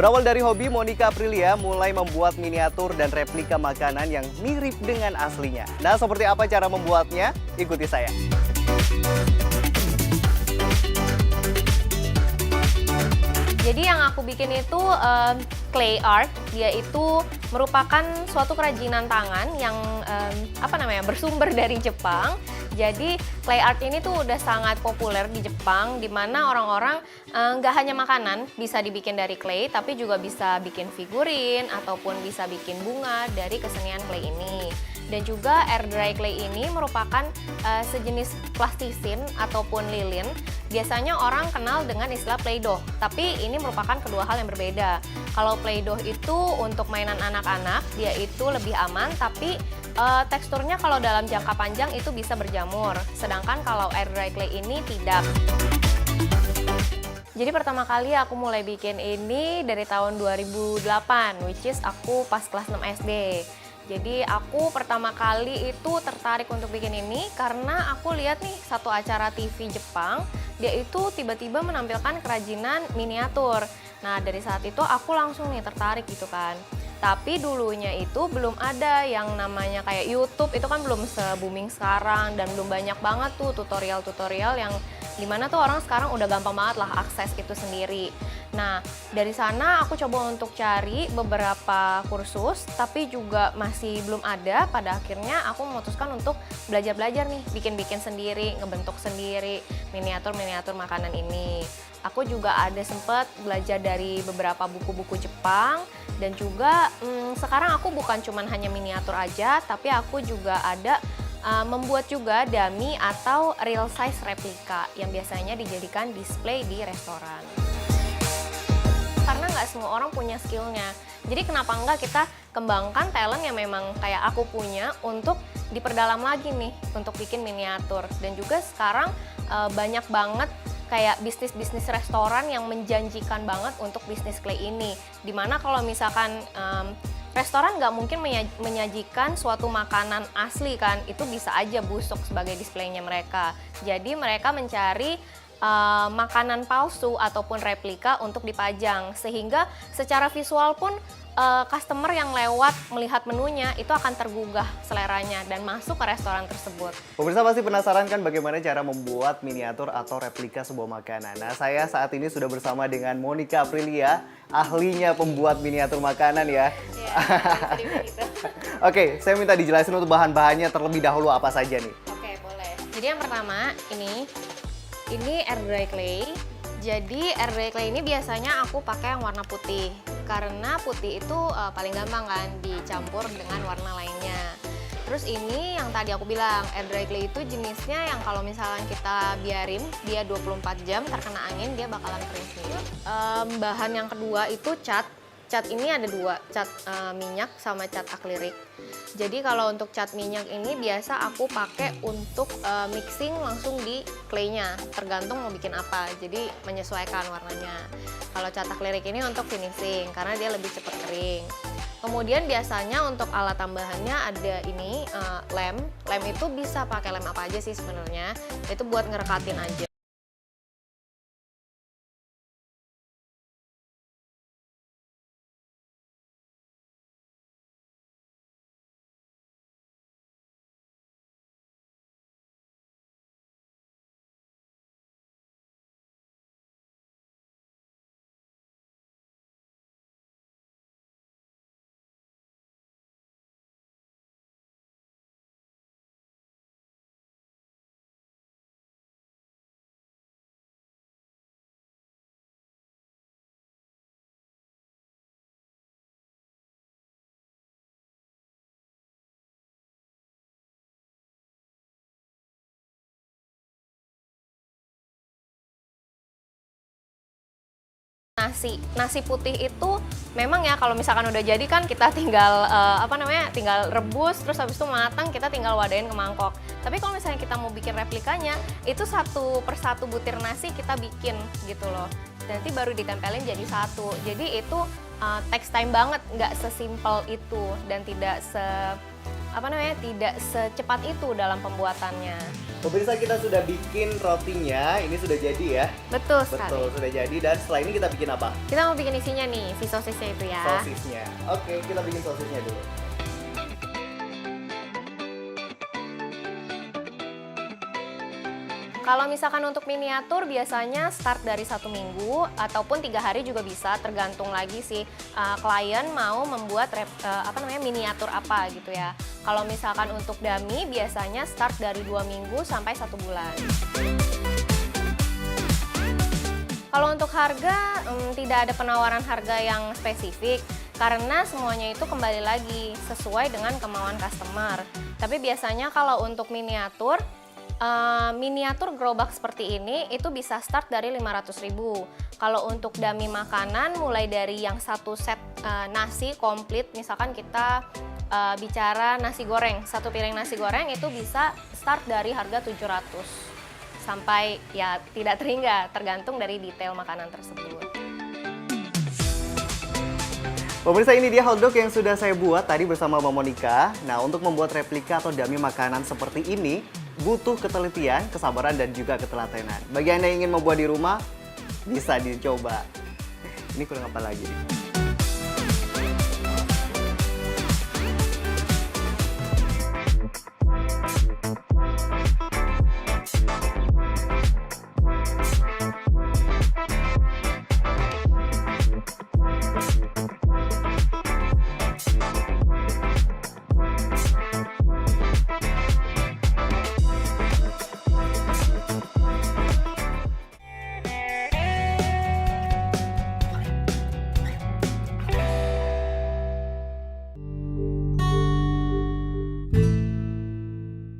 Berawal dari hobi, Monica Aprilia mulai membuat miniatur dan replika makanan yang mirip dengan aslinya. Nah, seperti apa cara membuatnya? Ikuti saya. Jadi yang aku bikin itu clay art. Dia itu merupakan suatu kerajinan tangan yang bersumber dari Jepang. Jadi clay art ini tuh udah sangat populer di Jepang, di mana orang-orang nggak hanya makanan bisa dibikin dari clay, tapi juga bisa bikin figurin ataupun bisa bikin bunga dari kesenian clay ini. Dan juga air dry clay ini merupakan sejenis plastisin ataupun lilin. Biasanya orang kenal dengan istilah play-doh, tapi ini merupakan kedua hal yang berbeda. Kalau play-doh itu untuk mainan anak-anak, dia itu lebih aman, tapi teksturnya kalau dalam jangka panjang itu bisa berjamur. Sedangkan kalau air dry clay ini tidak. Jadi pertama kali aku mulai bikin ini dari tahun 2008, which is aku pas kelas 6 SD. Jadi aku pertama kali itu tertarik untuk bikin ini karena aku lihat nih satu acara TV Jepang, dia itu tiba-tiba menampilkan kerajinan miniatur. Nah, dari saat itu aku langsung nih tertarik gitu kan. Tapi dulunya itu belum ada yang namanya kayak YouTube, itu kan belum se-booming sekarang dan belum banyak banget tuh tutorial-tutorial yang dimana tuh orang sekarang udah gampang banget lah akses itu sendiri. Nah, dari sana aku coba untuk cari beberapa kursus, tapi juga masih belum ada. Pada akhirnya aku memutuskan untuk belajar-belajar nih, bikin-bikin sendiri, ngebentuk sendiri miniatur-miniatur makanan ini. Aku juga ada sempat belajar dari beberapa buku-buku Jepang, dan juga sekarang aku bukan cuman hanya miniatur aja, tapi aku juga ada membuat juga dummy atau real size replika yang biasanya dijadikan display di restoran. Karena nggak semua orang punya skillnya, jadi kenapa nggak kita kembangkan talent yang memang kayak aku punya untuk diperdalam lagi nih untuk bikin miniatur. Dan juga sekarang banyak banget kayak bisnis-bisnis restoran yang menjanjikan banget untuk bisnis clay ini. Dimana kalau misalkan restoran nggak mungkin menyajikan suatu makanan asli kan, itu bisa aja busuk sebagai displaynya mereka. Jadi mereka mencari makanan palsu ataupun replika untuk dipajang, sehingga secara visual pun customer yang lewat melihat menunya itu akan tergugah seleranya dan masuk ke restoran tersebut. Pemirsa pasti penasaran kan bagaimana cara membuat miniatur atau replika sebuah makanan. Nah, saya saat ini sudah bersama dengan Monica Aprilia, ahlinya pembuat miniatur makanan ya. Oke, saya minta dijelasin untuk bahan-bahannya terlebih dahulu apa saja nih. Oke, boleh. Jadi yang pertama ini air dry clay. Jadi air dry clay ini biasanya aku pakai yang warna putih. Karena putih itu paling gampang kan dicampur dengan warna lainnya. Terus ini yang tadi aku bilang, air dry clay itu jenisnya yang kalau misalnya kita biarin dia 24 jam terkena angin dia bakalan kering sendiri. Bahan yang kedua itu cat. Cat ini ada dua, cat minyak sama cat akrilik. Jadi kalau untuk cat minyak ini biasa aku pakai untuk mixing langsung di claynya, tergantung mau bikin apa, jadi menyesuaikan warnanya. Kalau cat akrilik ini untuk finishing, karena dia lebih cepat kering. Kemudian biasanya untuk alat tambahannya ada ini, lem. Lem itu bisa pakai lem apa aja sih sebenarnya, itu buat ngerekatin aja. Nasi putih itu memang ya kalau misalkan udah jadi kan kita tinggal tinggal rebus, terus habis itu matang kita tinggal wadahin ke mangkok. Tapi kalau misalnya kita mau bikin replikanya, itu satu persatu butir nasi kita bikin gitu loh. Nanti baru ditempelin jadi satu. Jadi itu takes time banget, nggak sesimpel itu dan tidak tidak secepat itu dalam pembuatannya. Pemirsa, kita sudah bikin rotinya, ini sudah jadi ya? Betul sekali. Betul, sudah jadi. Dan setelah ini kita bikin apa? Kita mau bikin isinya nih, si sosisnya itu ya. Sosisnya. Oke, kita bikin sosisnya dulu. Kalau misalkan untuk miniatur biasanya start dari 1 minggu ataupun 3 hari juga bisa, tergantung lagi si klien mau membuat miniatur apa gitu ya. Kalau misalkan untuk dummy biasanya start dari 2 minggu sampai 1 bulan. Kalau untuk harga tidak ada penawaran harga yang spesifik karena semuanya itu kembali lagi sesuai dengan kemauan customer. Tapi biasanya kalau untuk miniatur gerobak seperti ini itu bisa start dari 500.000. Kalau untuk dummy makanan mulai dari yang satu set nasi komplit, misalkan kita bicara nasi goreng, 1 piring nasi goreng itu bisa start dari harga 700 sampai ya tidak terhingga, tergantung dari detail makanan tersebut. Pemirsa, ini dia hotdog yang sudah saya buat tadi bersama Mbak Monica. Nah, untuk membuat replika atau dummy makanan seperti ini butuh ketelitian, kesabaran, dan juga ketelatenan. Bagi Anda yang ingin membuat di rumah, bisa dicoba. Ini kurang apa lagi?